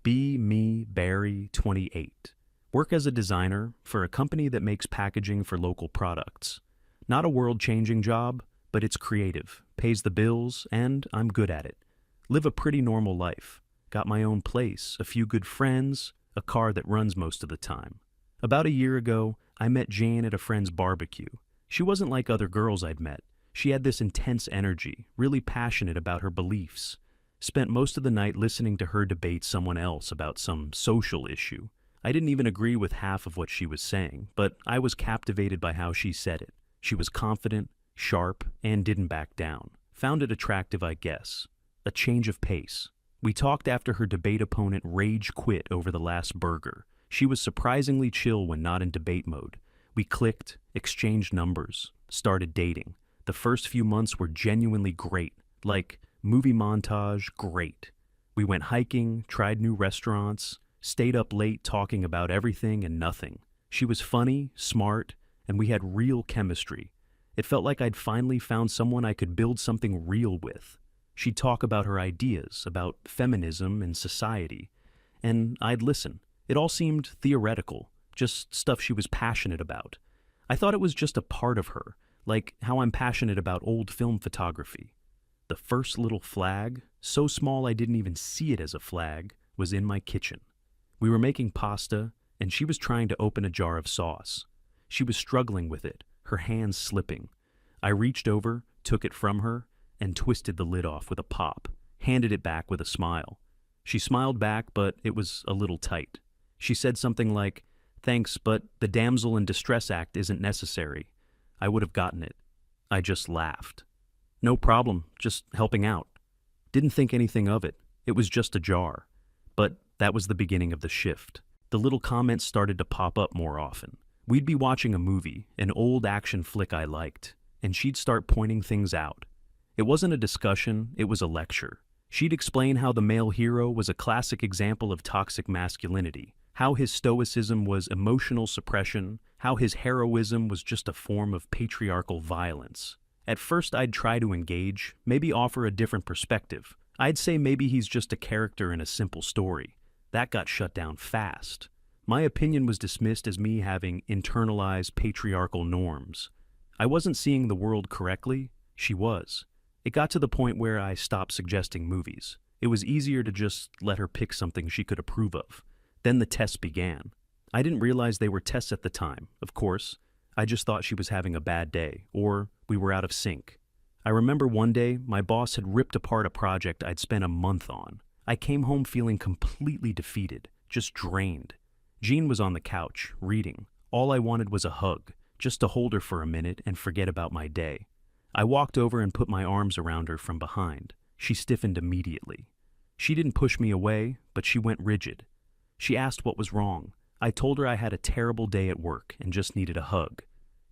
Be Me Barry 28. Work as a designer for a company that makes packaging for local products. Not a world-changing job, but it's creative, pays the bills, and I'm good at it. Live a pretty normal life. Got my own place, a few good friends, a car that runs most of the time. About a year ago, I met Jane at a friend's barbecue. She wasn't like other girls I'd met. She had this intense energy, really passionate about her beliefs. Spent most of the night listening to her debate someone else about some social issue. I didn't even agree with half of what she was saying, but I was captivated by how she said it. She was confident, sharp, and didn't back down. Found it attractive, I guess. A change of pace. We talked after her debate opponent rage quit over the last burger. She was surprisingly chill when not in debate mode. We clicked, exchanged numbers, started dating. The first few months were genuinely great. Like, movie montage, great. We went hiking, tried new restaurants, stayed up late talking about everything and nothing. She was funny, smart, and we had real chemistry. It felt like I'd finally found someone I could build something real with. She'd talk about her ideas, about feminism and society, and I'd listen. It all seemed theoretical, just stuff she was passionate about. I thought it was just a part of her, like how I'm passionate about old film photography. The first little flag, so small I didn't even see it as a flag, was in my kitchen. We were making pasta, and she was trying to open a jar of sauce. She was struggling with it, her hands slipping. I reached over, took it from her, and twisted the lid off with a pop, handed it back with a smile. She smiled back, but it was a little tight. She said something like, "Thanks, but the Damsel in Distress Act isn't necessary." I would have gotten it. I just laughed. No problem, just helping out. Didn't think anything of it. It was just a jar. But that was the beginning of the shift. The little comments started to pop up more often. We'd be watching a movie, an old action flick I liked, and she'd start pointing things out. It wasn't a discussion, it was a lecture. She'd explain how the male hero was a classic example of toxic masculinity, how his stoicism was emotional suppression, how his heroism was just a form of patriarchal violence. At first I'd try to engage, maybe offer a different perspective. I'd say maybe he's just a character in a simple story. That got shut down fast. My opinion was dismissed as me having internalized patriarchal norms. I wasn't seeing the world correctly, she was. It got to the point where I stopped suggesting movies. It was easier to just let her pick something she could approve of. Then the tests began. I didn't realize they were tests at the time, of course. I just thought she was having a bad day, or we were out of sync. I remember one day, my boss had ripped apart a project I'd spent a month on. I came home feeling completely defeated, just drained. Jean was on the couch, reading. All I wanted was a hug, just to hold her for a minute and forget about my day. I walked over and put my arms around her from behind. She stiffened immediately. She didn't push me away, but she went rigid. She asked what was wrong. I told her I had a terrible day at work and just needed a hug.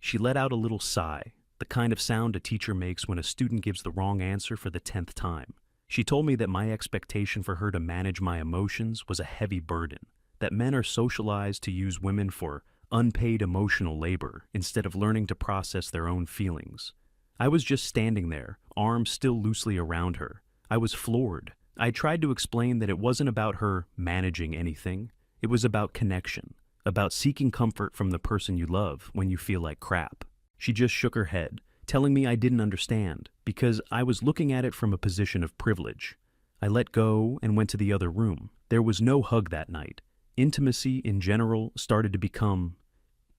She let out a little sigh, the kind of sound a teacher makes when a student gives the wrong answer for the 10th time. She told me that my expectation for her to manage my emotions was a heavy burden, that men are socialized to use women for unpaid emotional labor instead of learning to process their own feelings. I was just standing there, arms still loosely around her. I was floored. I tried to explain that it wasn't about her managing anything. It was about connection, about seeking comfort from the person you love when you feel like crap. She just shook her head, telling me I didn't understand, because I was looking at it from a position of privilege. I let go and went to the other room. There was no hug that night. Intimacy, in general, started to become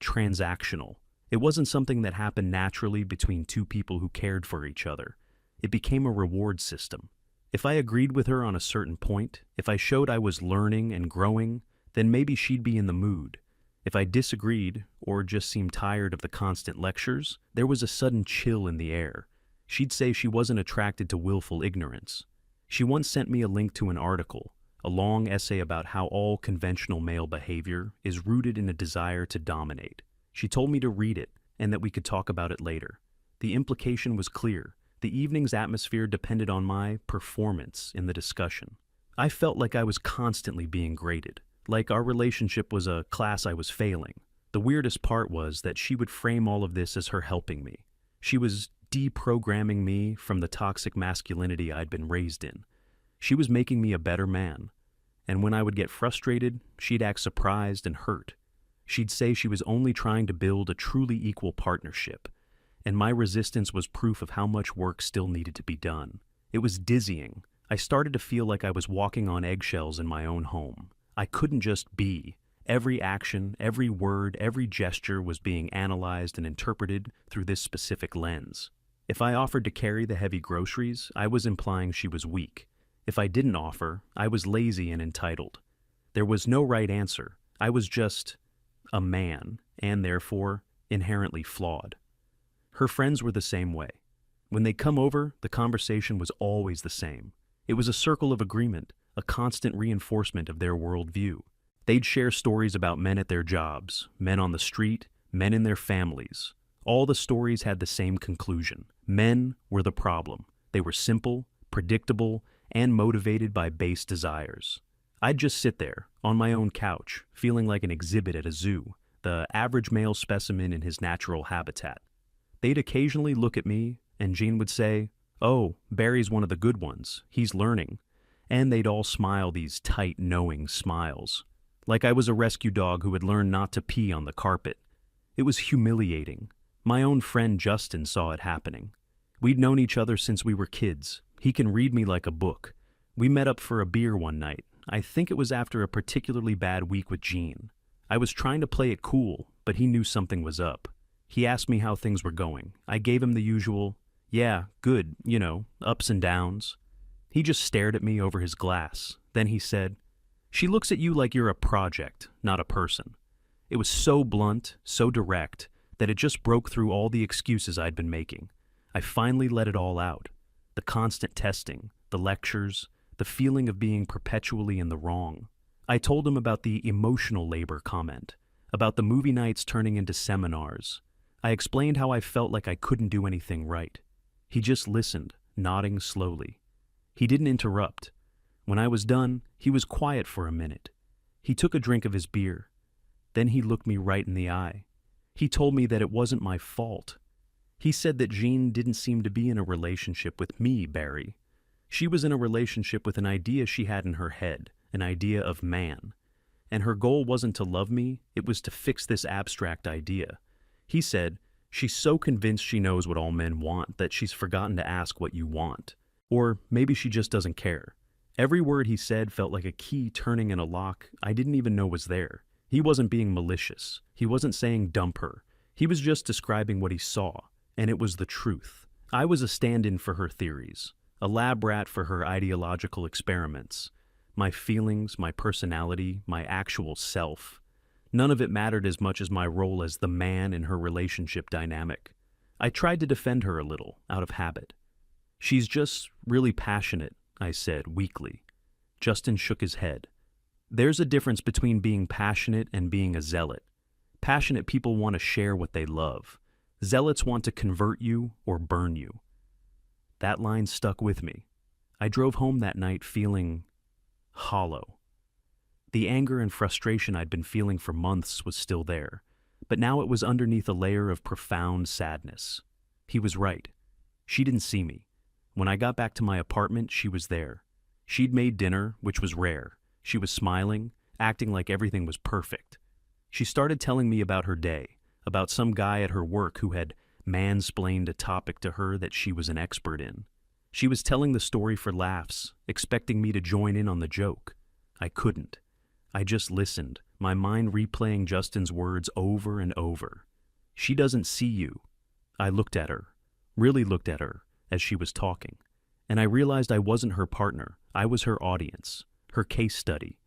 transactional. It wasn't something that happened naturally between two people who cared for each other. It became a reward system. If I agreed with her on a certain point, if I showed I was learning and growing, then maybe she'd be in the mood. If I disagreed, or just seemed tired of the constant lectures, there was a sudden chill in the air. She'd say she wasn't attracted to willful ignorance. She once sent me a link to an article, a long essay about how all conventional male behavior is rooted in a desire to dominate. She told me to read it, and that we could talk about it later. The implication was clear. The evening's atmosphere depended on my performance in the discussion. I felt like I was constantly being graded, like our relationship was a class I was failing. The weirdest part was that she would frame all of this as her helping me. She was deprogramming me from the toxic masculinity I'd been raised in. She was making me a better man. and when I would get frustrated, she'd act surprised and hurt. She'd say she was only trying to build a truly equal partnership, and my resistance was proof of how much work still needed to be done. It was dizzying. I started to feel like I was walking on eggshells in my own home. I couldn't just be. Every action, every word, every gesture was being analyzed and interpreted through this specific lens. If I offered to carry the heavy groceries, I was implying she was weak. If I didn't offer, I was lazy and entitled. There was no right answer. I was just a man, and therefore inherently flawed. Her friends were the same way. When they'd come over, the conversation was always the same. It was a circle of agreement, a constant reinforcement of their worldview. They'd share stories about men at their jobs, men on the street, men in their families. All the stories had the same conclusion. Men were the problem. They were simple, predictable, and motivated by base desires. I'd just sit there, on my own couch, feeling like an exhibit at a zoo, the average male specimen in his natural habitat. They'd occasionally look at me, and Jean would say, "Oh, Barry's one of the good ones. He's learning." And they'd all smile these tight, knowing smiles, like I was a rescue dog who had learned not to pee on the carpet. It was humiliating. My own friend Justin saw it happening. We'd known each other since we were kids. He can read me like a book. We met up for a beer one night. I think it was after a particularly bad week with Jean. I was trying to play it cool, but he knew something was up. He asked me how things were going. I gave him the usual, "Yeah, good, ups and downs." He just stared at me over his glass. Then he said, "She looks at you like you're a project, not a person." It was so blunt, so direct, that it just broke through all the excuses I'd been making. I finally let it all out. The constant testing, the lectures, the feeling of being perpetually in the wrong. I told him about the emotional labor comment, about the movie nights turning into seminars. I explained how I felt like I couldn't do anything right. He just listened, nodding slowly. He didn't interrupt. When I was done, he was quiet for a minute. He took a drink of his beer. Then he looked me right in the eye. He told me that it wasn't my fault. He said that Jean didn't seem to be in a relationship with me, Barry. She was in a relationship with an idea she had in her head, an idea of man. And her goal wasn't to love me, it was to fix this abstract idea. He said, "She's so convinced she knows what all men want that she's forgotten to ask what you want. Or maybe she just doesn't care." Every word he said felt like a key turning in a lock I didn't even know was there. He wasn't being malicious. He wasn't saying dump her. He was just describing what he saw, and it was the truth. I was a stand-in for her theories, a lab rat for her ideological experiments. My feelings, my personality, my actual self. None of it mattered as much as my role as the man in her relationship dynamic. I tried to defend her a little, out of habit. "She's just really passionate," I said weakly. Justin shook his head. "There's a difference between being passionate and being a zealot. Passionate people want to share what they love. Zealots want to convert you or burn you." That line stuck with me. I drove home that night feeling hollow. The anger and frustration I'd been feeling for months was still there, but now it was underneath a layer of profound sadness. He was right. She didn't see me. When I got back to my apartment, she was there. She'd made dinner, which was rare. She was smiling, acting like everything was perfect. She started telling me about her day, about some guy at her work who had mansplained a topic to her that she was an expert in. She was telling the story for laughs, expecting me to join in on the joke. I couldn't. I just listened, my mind replaying Justin's words over and over. "She doesn't see you." I looked at her, really looked at her, as she was talking, and I realized I wasn't her partner. I was her audience, her case study.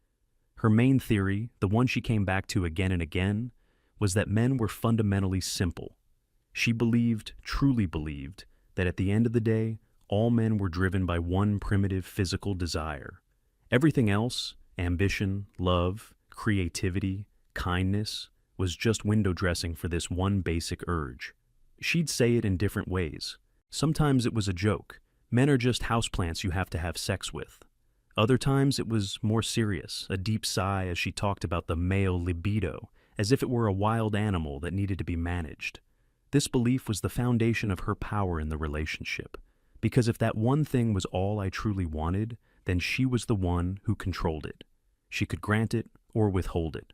Her main theory, the one she came back to again and again, was that men were fundamentally simple. She believed, truly believed, that at the end of the day, all men were driven by one primitive physical desire. Everything else, ambition, love, creativity, kindness, was just window dressing for this one basic urge. She'd say it in different ways. Sometimes it was a joke. Men are just houseplants you have to have sex with. Other times it was more serious, a deep sigh as she talked about the male libido, as if it were a wild animal that needed to be managed. This belief was the foundation of her power in the relationship, because if that one thing was all I truly wanted, then she was the one who controlled it. She could grant it or withhold it.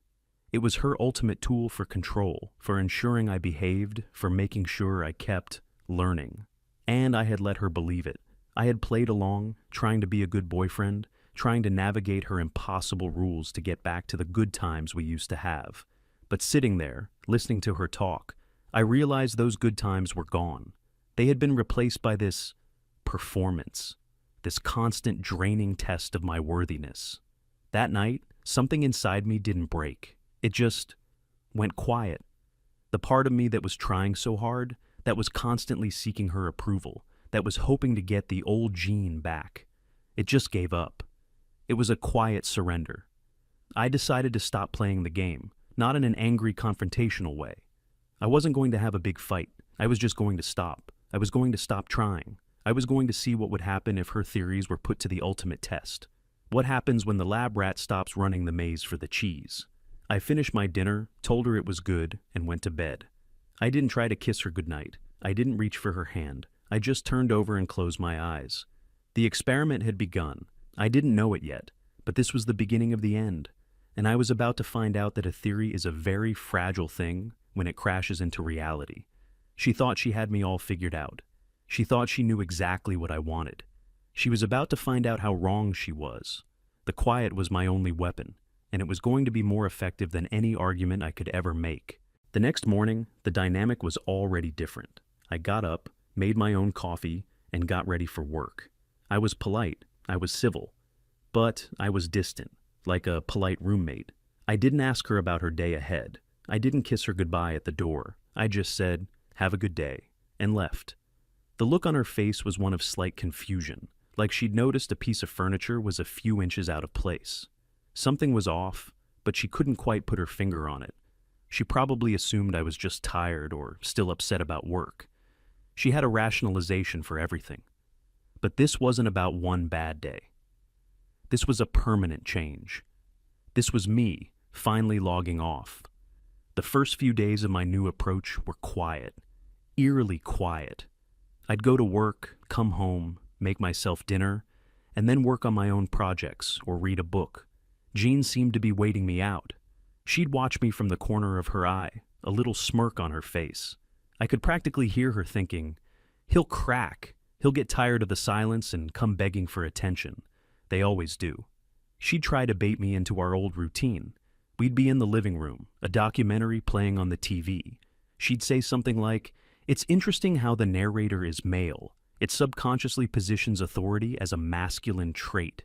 It was her ultimate tool for control, for ensuring I behaved, for making sure I kept learning. And I had let her believe it. I had played along, trying to be a good boyfriend, trying to navigate her impossible rules to get back to the good times we used to have. But sitting there, listening to her talk, I realized those good times were gone. They had been replaced by this performance, this constant draining test of my worthiness. That night, something inside me didn't break. It just went quiet. The part of me that was trying so hard, that was constantly seeking her approval, that was hoping to get the old Jean back, it just gave up. It was a quiet surrender. I decided to stop playing the game, not in an angry, confrontational way. I wasn't going to have a big fight. I was just going to stop. I was going to stop trying. I was going to see what would happen if her theories were put to the ultimate test. What happens when the lab rat stops running the maze for the cheese? I finished my dinner, told her it was good, and went to bed. I didn't try to kiss her goodnight. I didn't reach for her hand. I just turned over and closed my eyes. The experiment had begun. I didn't know it yet, but this was the beginning of the end. And I was about to find out that a theory is a very fragile thing when it crashes into reality. She thought she had me all figured out. She thought she knew exactly what I wanted. She was about to find out how wrong she was. The quiet was my only weapon, and it was going to be more effective than any argument I could ever make. The next morning, the dynamic was already different. I got up, made my own coffee, and got ready for work. I was polite, I was civil, but I was distant, like a polite roommate. I didn't ask her about her day ahead. I didn't kiss her goodbye at the door. I just said, "Have a good day," and left. The look on her face was one of slight confusion, like she'd noticed a piece of furniture was a few inches out of place. Something was off, but she couldn't quite put her finger on it. She probably assumed I was just tired or still upset about work. She had a rationalization for everything. But this wasn't about one bad day. This was a permanent change. This was me, finally logging off. The first few days of my new approach were quiet, eerily quiet. I'd go to work, come home, make myself dinner, and then work on my own projects or read a book. Jean seemed to be waiting me out. She'd watch me from the corner of her eye, a little smirk on her face. I could practically hear her thinking, "He'll crack. He'll get tired of the silence and come begging for attention. They always do." She'd try to bait me into our old routine. We'd be in the living room, a documentary playing on the TV. She'd say something like, "It's interesting how the narrator is male. It subconsciously positions authority as a masculine trait."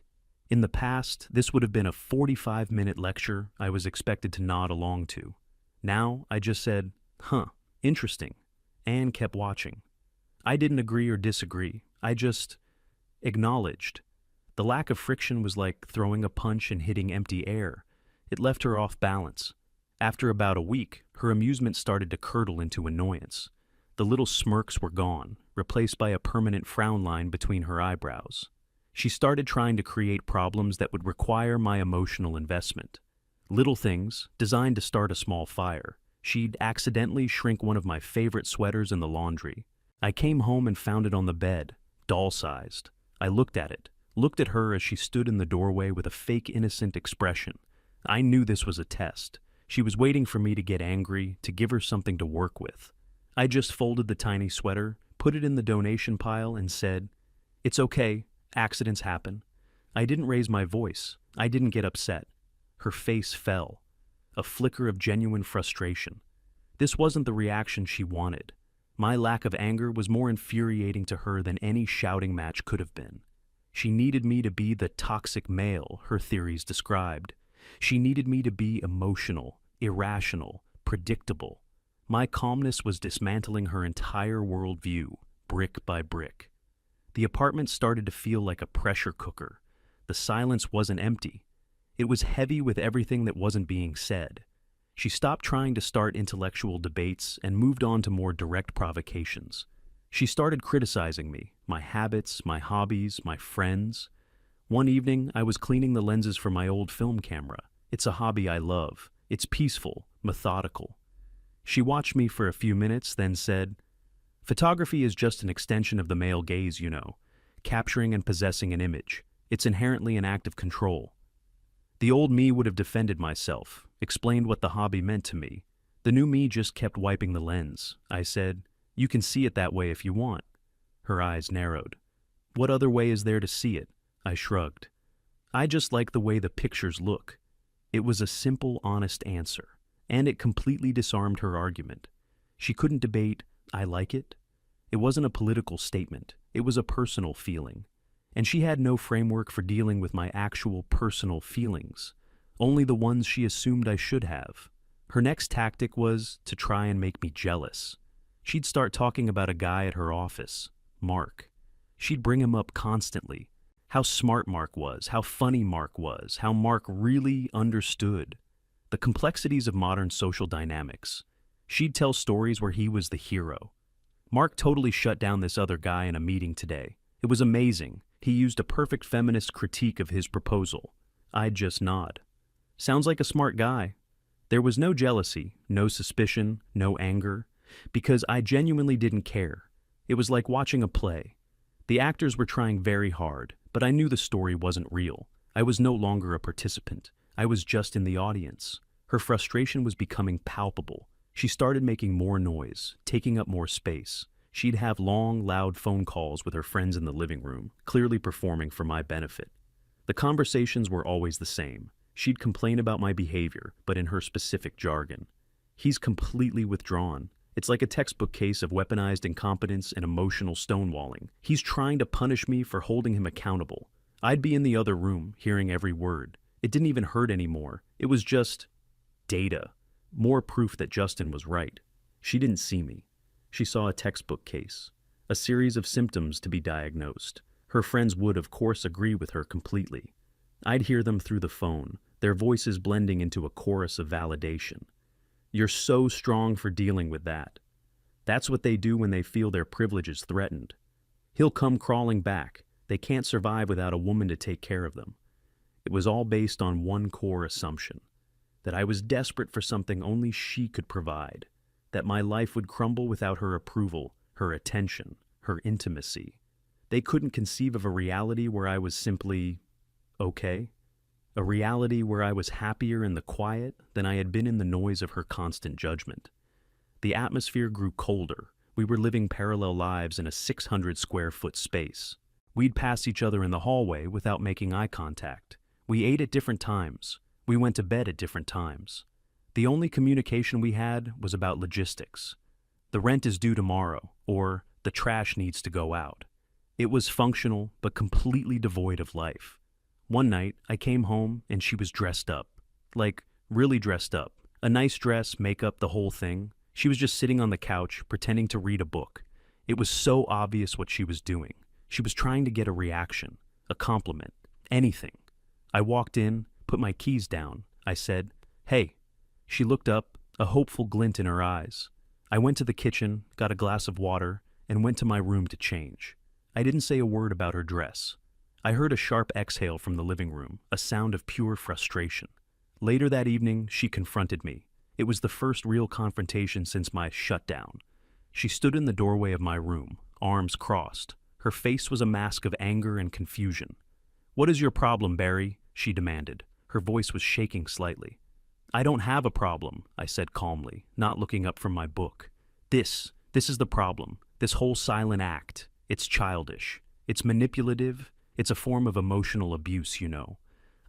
In the past, this would have been a 45-minute lecture I was expected to nod along to. Now, I just said, "Huh, interesting," and kept watching. I didn't agree or disagree. I just acknowledged. The lack of friction was like throwing a punch and hitting empty air. It left her off balance. After about a week, her amusement started to curdle into annoyance. The little smirks were gone, replaced by a permanent frown line between her eyebrows. She started trying to create problems that would require my emotional investment. Little things, designed to start a small fire. She'd accidentally shrink one of my favorite sweaters in the laundry. I came home and found it on the bed, doll-sized. I looked at it, looked at her as she stood in the doorway with a fake innocent expression. I knew this was a test. She was waiting for me to get angry, to give her something to work with. I just folded the tiny sweater, put it in the donation pile, and said, "It's okay. Accidents happen." I didn't raise my voice. I didn't get upset. Her face fell. A flicker of genuine frustration. This wasn't the reaction she wanted. My lack of anger was more infuriating to her than any shouting match could have been. She needed me to be the toxic male her theories described. She needed me to be emotional, irrational, predictable. My calmness was dismantling her entire worldview, brick by brick. The apartment started to feel like a pressure cooker. The silence wasn't empty. It was heavy with everything that wasn't being said. She stopped trying to start intellectual debates and moved on to more direct provocations. She started criticizing me, my habits, my hobbies, my friends. One evening, I was cleaning the lenses for my old film camera. It's a hobby I love. It's peaceful, methodical. She watched me for a few minutes, then said, "Photography is just an extension of the male gaze, you know, capturing and possessing an image. It's inherently an act of control." The old me would have defended myself, explained what the hobby meant to me. The new me just kept wiping the lens. I said, "You can see it that way if you want." Her eyes narrowed. "What other way is there to see it?" I shrugged. "I just like the way the pictures look." It was a simple, honest answer, and it completely disarmed her argument. She couldn't debate, "I like it." It wasn't a political statement, it was a personal feeling. And she had no framework for dealing with my actual personal feelings, only the ones she assumed I should have. Her next tactic was to try and make me jealous. She'd start talking about a guy at her office, Mark. She'd bring him up constantly. How smart Mark was, how funny Mark was, how Mark really understood the complexities of modern social dynamics. She'd tell stories where he was the hero. Mark totally shut down this other guy in a meeting today. It was amazing. He used a perfect feminist critique of his proposal. I'd just nod. Sounds like a smart guy. There was no jealousy, no suspicion, no anger, because I genuinely didn't care. It was like watching a play. The actors were trying very hard, but I knew the story wasn't real. I was no longer a participant. I was just in the audience. Her frustration was becoming palpable. She started making more noise, taking up more space. She'd have long, loud phone calls with her friends in the living room, clearly performing for my benefit. The conversations were always the same. She'd complain about my behavior, but in her specific jargon. "He's completely withdrawn. It's like a textbook case of weaponized incompetence and emotional stonewalling. He's trying to punish me for holding him accountable." I'd be in the other room, hearing every word. It didn't even hurt anymore. It was just data. More proof that Justin was right. She didn't see me. She saw a textbook case, a series of symptoms to be diagnosed. Her friends would, of course, agree with her completely. I'd hear them through the phone, their voices blending into a chorus of validation. "You're so strong for dealing with that." That's what they do when they feel their privilege is threatened. "He'll come crawling back. They can't survive without a woman to take care of them." It was all based on one core assumption, that I was desperate for something only she could provide, that my life would crumble without her approval, her attention, her intimacy. They couldn't conceive of a reality where I was simply okay, a reality where I was happier in the quiet than I had been in the noise of her constant judgment. The atmosphere grew colder. We were living parallel lives in a 600-square-foot space. We'd pass each other in the hallway without making eye contact. We ate at different times. We went to bed at different times. The only communication we had was about logistics. "The rent is due tomorrow," or "the trash needs to go out." It was functional, but completely devoid of life. One night, I came home and she was dressed up. Like, really dressed up. A nice dress, makeup, the whole thing. She was just sitting on the couch, pretending to read a book. It was so obvious what she was doing. She was trying to get a reaction, a compliment, anything. I walked in, put my keys down. I said, "Hey." She looked up, a hopeful glint in her eyes. I went to the kitchen, got a glass of water, and went to my room to change. I didn't say a word about her dress. I heard a sharp exhale from the living room, a sound of pure frustration. Later that evening, she confronted me. It was the first real confrontation since my shutdown. She stood in the doorway of my room, arms crossed. Her face was a mask of anger and confusion. "What is your problem, Barry?" she demanded. Her voice was shaking slightly. "I don't have a problem," I said calmly, not looking up from my book. This is the problem. This whole silent act. It's childish. It's manipulative. It's a form of emotional abuse, you know."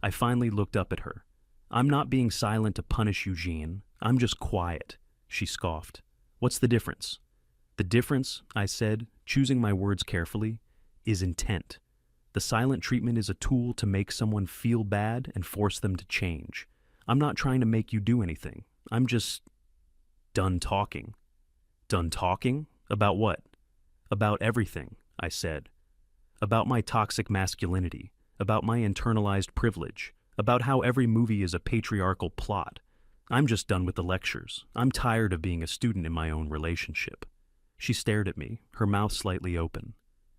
I finally looked up at her. "I'm not being silent to punish Eugene. I'm just quiet," she scoffed. "What's the difference?" "The difference," I said, choosing my words carefully, "is intent. The silent treatment is a tool to make someone feel bad and force them to change. I'm not trying to make you do anything. I'm just done talking." "Done talking? About what?" "About everything," I said. "About my toxic masculinity, about my internalized privilege, about how every movie is a patriarchal plot. I'm just done with the lectures. I'm tired of being a student in my own relationship." She stared at me, her mouth slightly open.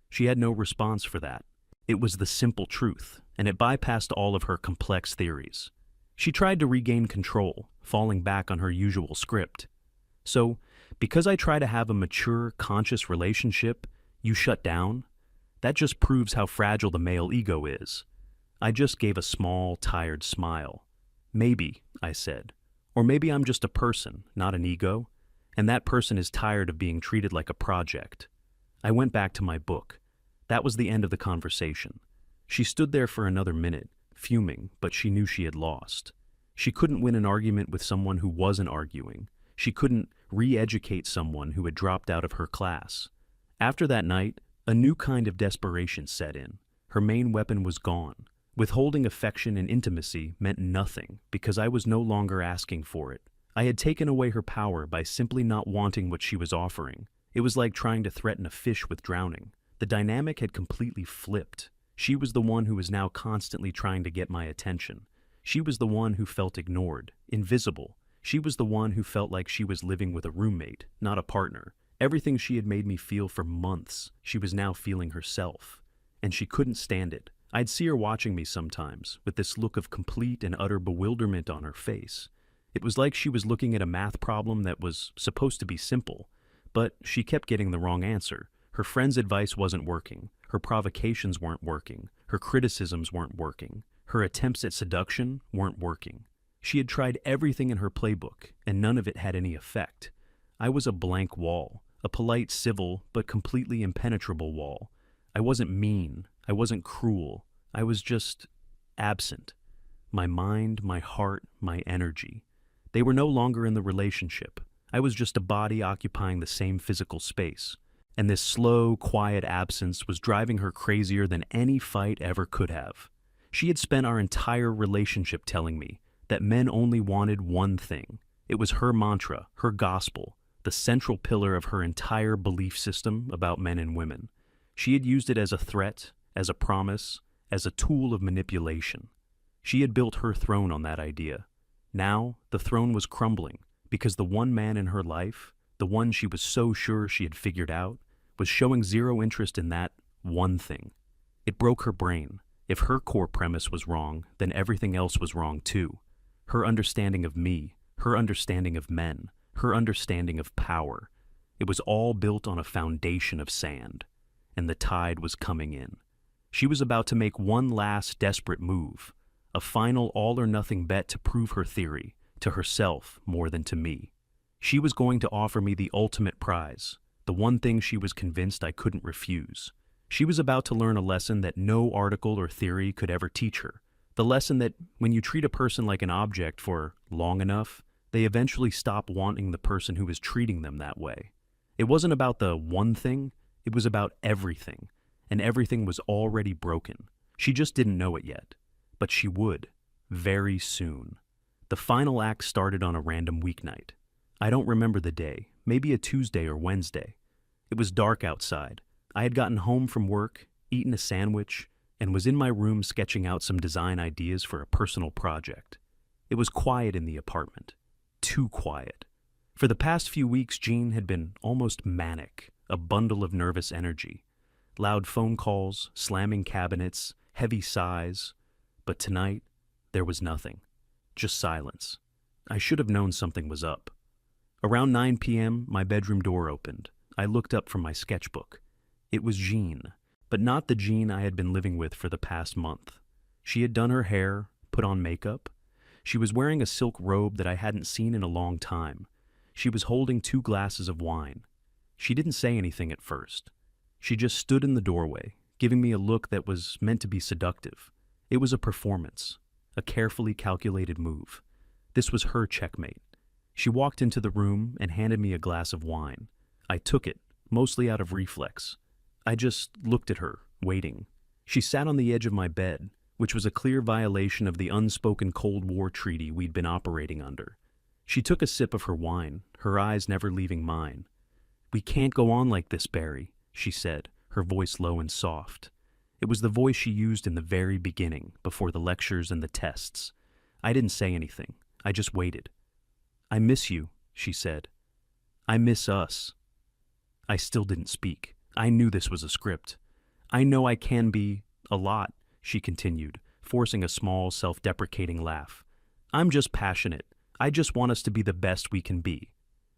She had no response for that. It was the simple truth, and it bypassed all of her complex theories. She tried to regain control, falling back on her usual script. "So, because I try to have a mature, conscious relationship, you shut down? That just proves how fragile the male ego is." I just gave a small, tired smile. Maybe, I said. Or maybe I'm just a person, not an ego, and that person is tired of being treated like a project. I went back to my book. That was the end of the conversation. She stood there for another minute, fuming, but she knew she had lost. She couldn't win an argument with someone who wasn't arguing. She couldn't re-educate someone who had dropped out of her class. After that night, a new kind of desperation set in. Her main weapon was gone. Withholding affection and intimacy meant nothing because I was no longer asking for it. I had taken away her power by simply not wanting what she was offering. It was like trying to threaten a fish with drowning. The dynamic had completely flipped. She was the one who was now constantly trying to get my attention. She was the one who felt ignored, invisible. She was the one who felt like she was living with a roommate, not a partner. Everything she had made me feel for months, she was now feeling herself. And she couldn't stand it. I'd see her watching me sometimes, with this look of complete and utter bewilderment on her face. It was like she was looking at a math problem that was supposed to be simple, but she kept getting the wrong answer. Her friend's advice wasn't working. Her provocations weren't working. Her criticisms weren't working. Her attempts at seduction weren't working. She had tried everything in her playbook, and none of it had any effect. I was a blank wall, a polite, civil, but completely impenetrable wall. I wasn't mean. I wasn't cruel. I was just absent. My mind, my heart, my energy. They were no longer in the relationship. I was just a body occupying the same physical space. And this slow, quiet absence was driving her crazier than any fight ever could have. She had spent our entire relationship telling me that men only wanted one thing. It was her mantra, her gospel, the central pillar of her entire belief system about men and women. She had used it as a threat, as a promise, as a tool of manipulation. She had built her throne on that idea. Now, the throne was crumbling because the one man in her life, the one she was so sure she had figured out, was showing zero interest in that one thing. It broke her brain. If her core premise was wrong, then everything else was wrong too. Her understanding of me, her understanding of men, her understanding of power. It was all built on a foundation of sand, and the tide was coming in. She was about to make one last desperate move, a final all-or-nothing bet to prove her theory, to herself more than to me. She was going to offer me the ultimate prize, the one thing she was convinced I couldn't refuse. She was about to learn a lesson that no article or theory could ever teach her, the lesson that when you treat a person like an object for long enough, they eventually stop wanting the person who is treating them that way. It wasn't about the one thing, it was about everything. And everything was already broken. She just didn't know it yet. But she would, very soon. The final act started on a random weeknight. I don't remember the day, maybe a Tuesday or Wednesday. It was dark outside. I had gotten home from work, eaten a sandwich, and was in my room sketching out some design ideas for a personal project. It was quiet in the apartment. Too quiet. For the past few weeks, Jean had been almost manic, a bundle of nervous energy. Loud phone calls, slamming cabinets, heavy sighs. But tonight, there was nothing. Just silence. I should have known something was up. Around 9 p.m., my bedroom door opened. I looked up from my sketchbook. It was Jean, but not the Jean I had been living with for the past month. She had done her hair, put on makeup. She was wearing a silk robe that I hadn't seen in a long time. She was holding 2 glasses of wine. She didn't say anything at first. She just stood in the doorway, giving me a look that was meant to be seductive. It was a performance, a carefully calculated move. This was her checkmate. She walked into the room and handed me a glass of wine. I took it, mostly out of reflex. I just looked at her, waiting. She sat on the edge of my bed, which was a clear violation of the unspoken Cold War treaty we'd been operating under. She took a sip of her wine, her eyes never leaving mine. "We can't go on like this, Barry," she said, her voice low and soft. It was the voice she used in the very beginning, before the lectures and the tests. I didn't say anything. I just waited. "I miss you," she said. "I miss us." I still didn't speak. I knew this was a script. "I know I can be a lot," she continued, forcing a small, self-deprecating laugh. "I'm just passionate. I just want us to be the best we can be."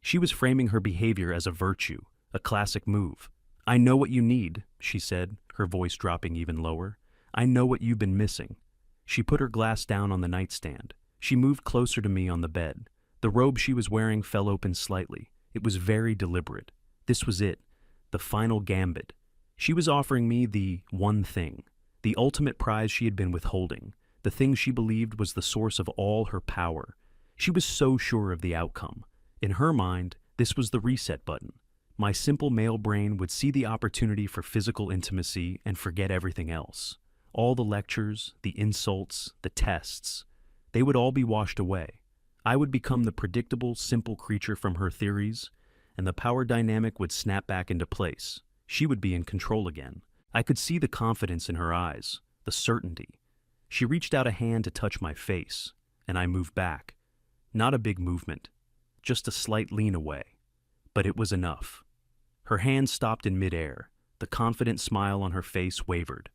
She was framing her behavior as a virtue, a classic move. "I know what you need," she said, her voice dropping even lower. "I know what you've been missing. She put her glass down on the nightstand. She moved closer to me on the bed. The robe she was wearing fell open slightly. It was very deliberate. This was it, the final gambit. She was offering me the one thing, the ultimate prize she had been withholding, the thing she believed was the source of all her power. She was so sure of the outcome. In her mind, this was the reset button. My simple male brain would see the opportunity for physical intimacy and forget everything else. All the lectures, the insults, the tests, they would all be washed away. I would become the predictable, simple creature from her theories, and the power dynamic would snap back into place. She would be in control again. I could see the confidence in her eyes, the certainty. She reached out a hand to touch my face, and I moved back. Not a big movement, just a slight lean away. But it was enough. Her hand stopped in midair. The confident smile on her face wavered.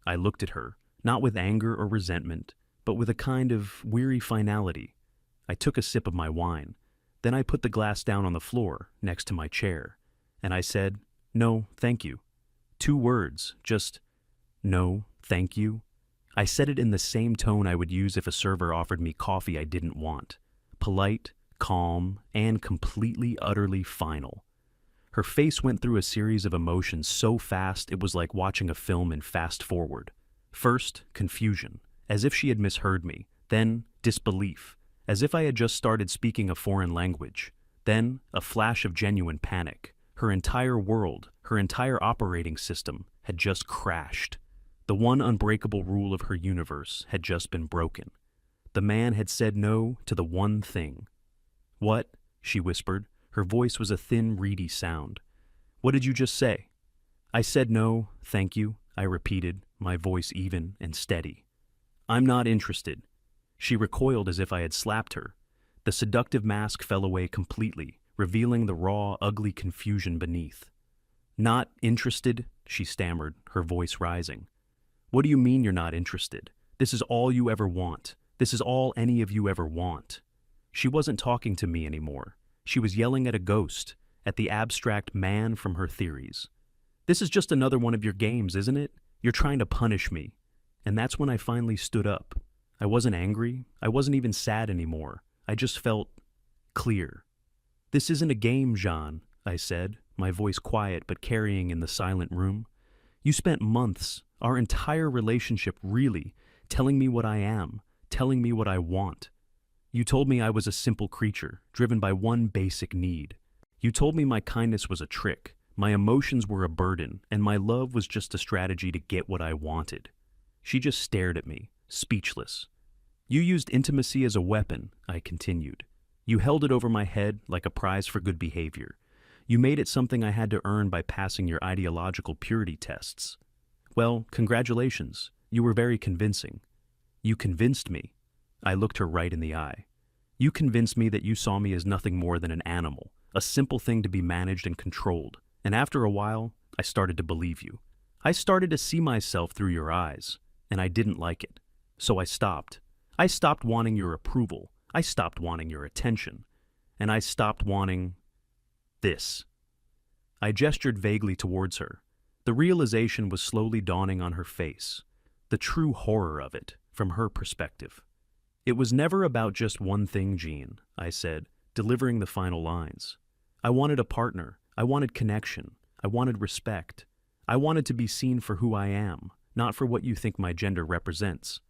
I looked at her, not with anger or resentment, but with a kind of weary finality. I took a sip of my wine. Then I put the glass down on the floor, next to my chair, and I said, "No, thank you." 2 words, just, "No, thank you." I said it in the same tone I would use if a server offered me coffee I didn't want. Polite, calm, and completely, utterly final. Her face went through a series of emotions so fast it was like watching a film in fast forward. First, confusion, as if she had misheard me. Then, disbelief, as if I had just started speaking a foreign language. Then, a flash of genuine panic. Her entire world, her entire operating system, had just crashed. The one unbreakable rule of her universe had just been broken. The man had said no to the one thing. "What?" she whispered. Her voice was a thin, reedy sound. "What did you just say?" "I said no, thank you," I repeated, my voice even and steady. "I'm not interested." She recoiled as if I had slapped her. The seductive mask fell away completely, revealing the raw, ugly confusion beneath. "Not interested?" she stammered, her voice rising. "What do you mean you're not interested? This is all you ever want. This is all any of you ever want." She wasn't talking to me anymore. She was yelling at a ghost, at the abstract man from her theories. "This is just another one of your games, isn't it? You're trying to punish me." And that's when I finally stood up. I wasn't angry. I wasn't even sad anymore. I just felt clear. "This isn't a game, Jean," I said, my voice quiet but carrying in the silent room. "You spent months, our entire relationship really, telling me what I am, telling me what I want. You told me I was a simple creature, driven by one basic need. You told me my kindness was a trick, my emotions were a burden, and my love was just a strategy to get what I wanted." She just stared at me, speechless. "You used intimacy as a weapon," I continued. "You held it over my head like a prize for good behavior. You made it something I had to earn by passing your ideological purity tests. Well, congratulations. You were very convincing. You convinced me." I looked her right in the eye. "You convinced me that you saw me as nothing more than an animal, a simple thing to be managed and controlled. And after a while, I started to believe you. I started to see myself through your eyes, and I didn't like it. So I stopped. I stopped wanting your approval. I stopped wanting your attention. And I stopped wanting this." I gestured vaguely towards her. The realization was slowly dawning on her face. The true horror of it, from her perspective. "It was never about just one thing, Jean," I said, delivering the final lines. "I wanted a partner. I wanted connection. I wanted respect. I wanted to be seen for who I am, not for what you think my gender represents.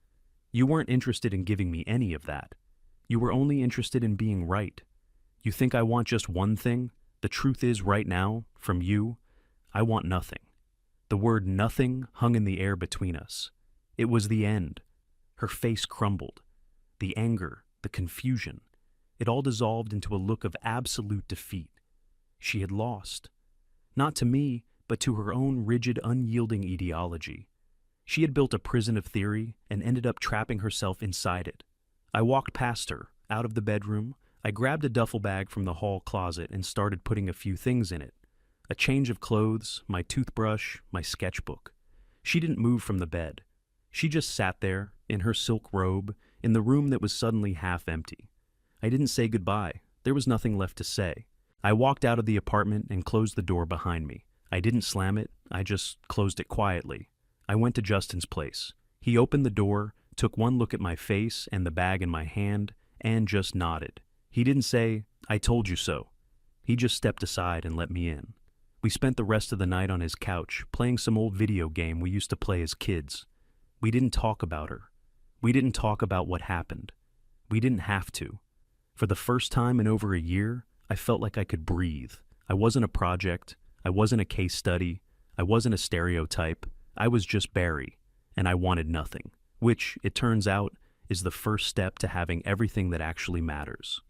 You weren't interested in giving me any of that. You were only interested in being right. You think I want just one thing? The truth is, right now, from you, I want nothing." The word nothing hung in the air between us. It was the end. Her face crumbled. The anger, the confusion, it all dissolved into a look of absolute defeat. She had lost. Not to me, but to her own rigid, unyielding ideology. She had built a prison of theory and ended up trapping herself inside it. I walked past her, out of the bedroom. I grabbed a duffel bag from the hall closet and started putting a few things in it. A change of clothes, my toothbrush, my sketchbook. She didn't move from the bed. She just sat there, in her silk robe, in the room that was suddenly half empty. I didn't say goodbye. There was nothing left to say. I walked out of the apartment and closed the door behind me. I didn't slam it. I just closed it quietly. I went to Justin's place. He opened the door, took one look at my face and the bag in my hand, and just nodded. He didn't say, "I told you so." He just stepped aside and let me in. We spent the rest of the night on his couch, playing some old video game we used to play as kids. We didn't talk about her. We didn't talk about what happened. We didn't have to. For the first time in over a year, I felt like I could breathe. I wasn't a project. I wasn't a case study. I wasn't a stereotype. I was just Barry, and I wanted nothing, which, it turns out, is the first step to having everything that actually matters.